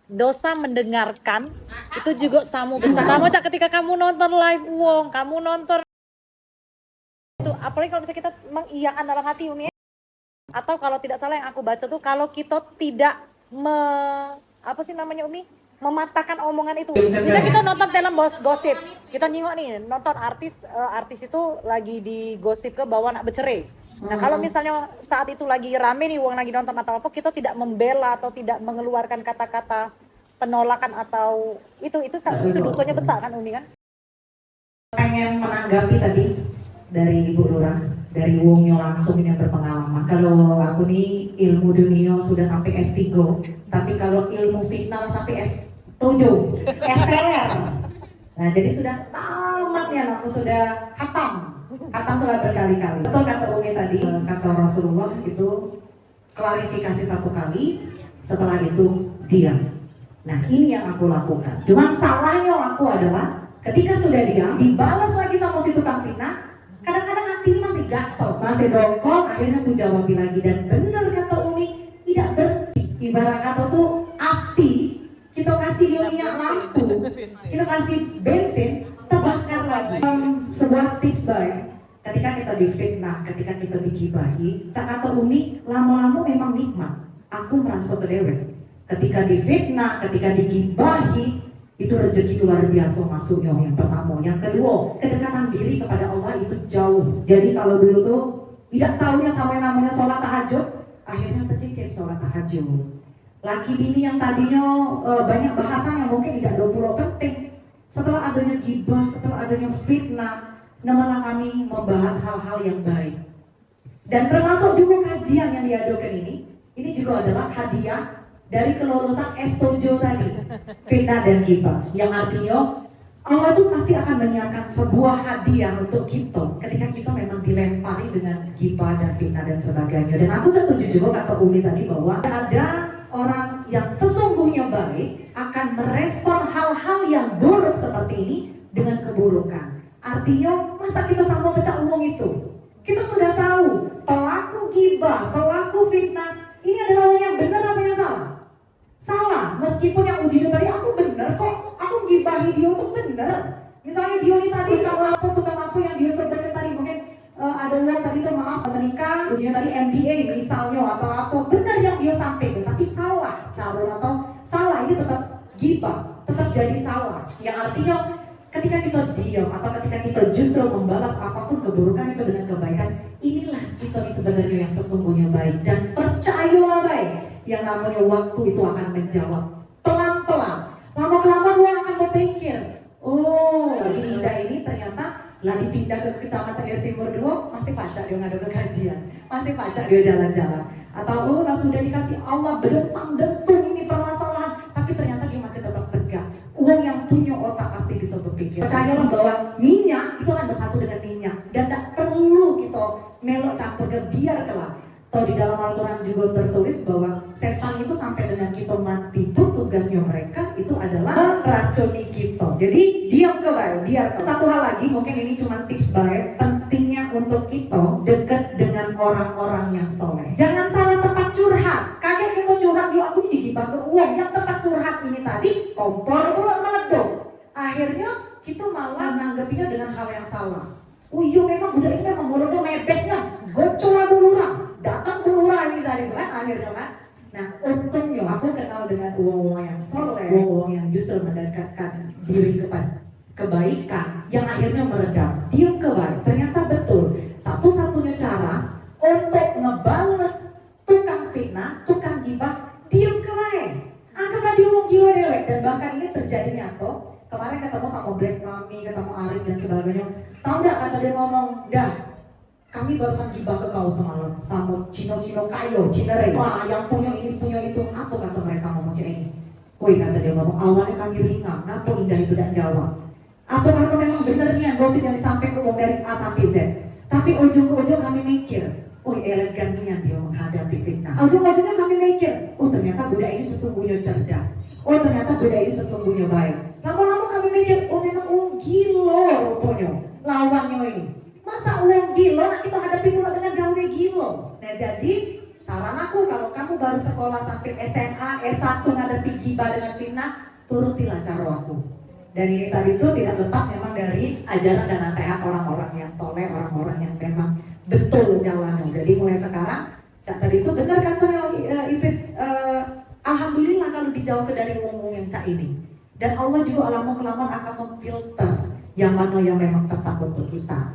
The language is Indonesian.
dosa mendengarkan itu juga sama besar. Sama cak ketika kamu nonton live Wong, kamu nonton itu, apalagi kalau misalnya kita mengiyakan dalam hati Umi. Atau kalau tidak salah yang aku baca tuh kalau kita tidak apa sih namanya Umi? Mematahkan omongan itu. Bisa kita nonton film gosip, kita nyingok nih nonton artis itu lagi digosip ke bawah nak bercerai. Nah kalau misalnya saat itu lagi rame nih Wong lagi nonton atau apa, kita tidak membela atau tidak mengeluarkan kata-kata penolakan atau itu dosanya besar kan Umi kan? Pengen menanggapi tadi dari Ibu Lurah, dari Wongnya langsung yang berpengalaman. Kalau aku nih ilmu dunia sudah sampai S3, tapi kalau ilmu fitnah sampai S7, STR. Nah jadi sudah tamat ya, aku sudah hatam telah berkali-kali. Betul kata Umi tadi, kata Rasulullah itu klarifikasi satu kali, setelah itu diam. Nah ini yang aku lakukan. Cuman salahnya aku adalah ketika sudah diam, dibalas lagi sama si tukang fitnah, kadang-kadang hati masih gatel, masih dongkol, akhirnya aku jawab lagi. Dan benar kata Umi, tidak berhenti. Ibarat kata tuh api, kita kasih dia minyak lampu, kita kasih bensin, terbakar lagi. Sebuah tips baik, ketika kita difitnah, ketika kita digibahi, kata Umi, lama-lama memang nikmat. Aku merasa kedewek. Ketika difitnah, ketika digibahi, itu rezeki luar biasa masuknya. Yang pertama, yang kedua, kedekatan diri kepada Allah itu jauh. Jadi kalau dulu tuh tidak tahunya sama yang namanya sholat tahajud, akhirnya tercicip sholat tahajud. Laki bini yang tadinya banyak bahasan yang mungkin tidak 20 penting, setelah adanya gibah, setelah adanya fitnah, malah kami membahas hal-hal yang baik. Dan termasuk juga kajian yang diadakan ini juga adalah hadiah dari kelulusan S7 tadi, fitnah dan gibah, yang artinya Allah tuh pasti akan menyiapkan sebuah hadiah untuk kita ketika kita memang dilempari dengan gibah dan fitnah dan sebagainya. Dan aku setuju juga kata Umi tadi bahwa ada orang yang sesungguhnya baik akan merespon hal-hal yang buruk seperti ini dengan keburukan. Artinya masa kita sama pecah uang itu? Kita sudah tahu pelaku gibah, pelaku fitnah ini adalah orang yang benar apa yang salah? Salah, meskipun yang uji tadi aku bener kok, aku gibahi dia untuk bener. Misalnya dia ini tadi tukang apa yang dia sebutkan tadi, mungkin ada orang tadi tuh maaf menikah, ujinya tadi MBA misalnya atau apa, benar yang dia sampaikan, tapi salah calon atau salah, ini tetap gibah, tetap jadi salah. Yang artinya ketika kita diam atau ketika kita justru membalas apapun keburukan itu dengan kebaikan, inilah kita sebenarnya yang sesungguhnya baik. Dan percayalah baik, yang namanya waktu itu akan menjawab pelan-pelan. Lama-kelamaan orang akan berpikir, oh lagi indah ini ternyata lagi pindah ke kecamatan dari Timur 2, masih pacak dia ngadu ke kajian, masih pacak dia jalan-jalan. Atau sudah dikasih Allah berdentang-dentung ini permasalahan, tapi ternyata dia masih tetap tegak. Uang yang punya otak pasti bisa berpikir. Percayalah bahwa minyak itu akan bersatu dengan minyak, dan tak perlu kita melok campur ke biar kelak. Atau di dalam Al-Quran juga tertulis bahwa setan itu sampai dengan kita mati pun tugasnya mereka itu adalah meracuni kita. Jadi diam ke baik, biar ke. Satu hal lagi, mungkin ini cuma tips baik, pentingnya untuk kita dekat dengan orang-orang yang soleh. Jangan salah tempat curhat. Kaget kita curhat, yo aku digibah ke uang. Yang tempat curhat ini tadi kompor pula meleduk. Akhirnya kita malah nanggapinya dengan hal yang salah. Oh iya memang budak itu memang mulutnya lebesnya, gocol bulurang. Datang bulurah ini dari bulan akhirnya kan. Nah untungnya aku kenal dengan uang-uang yang soleh, uang yang justru mendekatkan diri kepada kebaikan yang akhirnya meredam. Diam ke baik, ternyata betul satu-satunya cara untuk ngebales tukang fitnah, tukang gibah, diam ke baik. Anggaplah dia mau gila dewek. Dan bahkan ini terjadi nyata. Kemarin ketemu sama Black Mami, ketemu Arif dan sebagainya. Tahu gak kata dia ngomong, dah kami barusan gibah ke kau semalam sama Cino-Cino kayo, Cinere. Wah yang punya ini punya itu. Apa kata mereka ngomong cek ini? Woi kata dia ngomong, awalnya kami ringan, kenapa Indah itu tidak jawab? Apa karena memang benernya gosip yang disampaikan dari A sampai Z? Tapi ujung-ujung kami mikir, woi elegan nian dia menghadapi fitnah. Ujung-ujungnya kami mikir, oh ternyata budak ini sesungguhnya cerdas. Oh ternyata budak ini sesungguhnya baik. Lama-lama kami mikir, oh memang gila rupanya lawannya ini. Masa uang gila, nah kita hadapi pula dengan gawe gila. Nah jadi saran anakku, kalau kamu baru sekolah sampai SMA, S1 ngadepin gibah dengan fitnah, turutilah cara aku. Dan ini tadi itu tidak lepas memang dari ajaran dan nasihat orang-orang yang soleh, orang-orang yang memang betul jalannya. Jadi mulai sekarang, Cak tadi itu benar kan Ipit, alhamdulillah kalau dijauh dari wong-wong yang Cak ini. Dan Allah juga alamu kelamaan akan memfilter yang mana yang memang tepat untuk kita.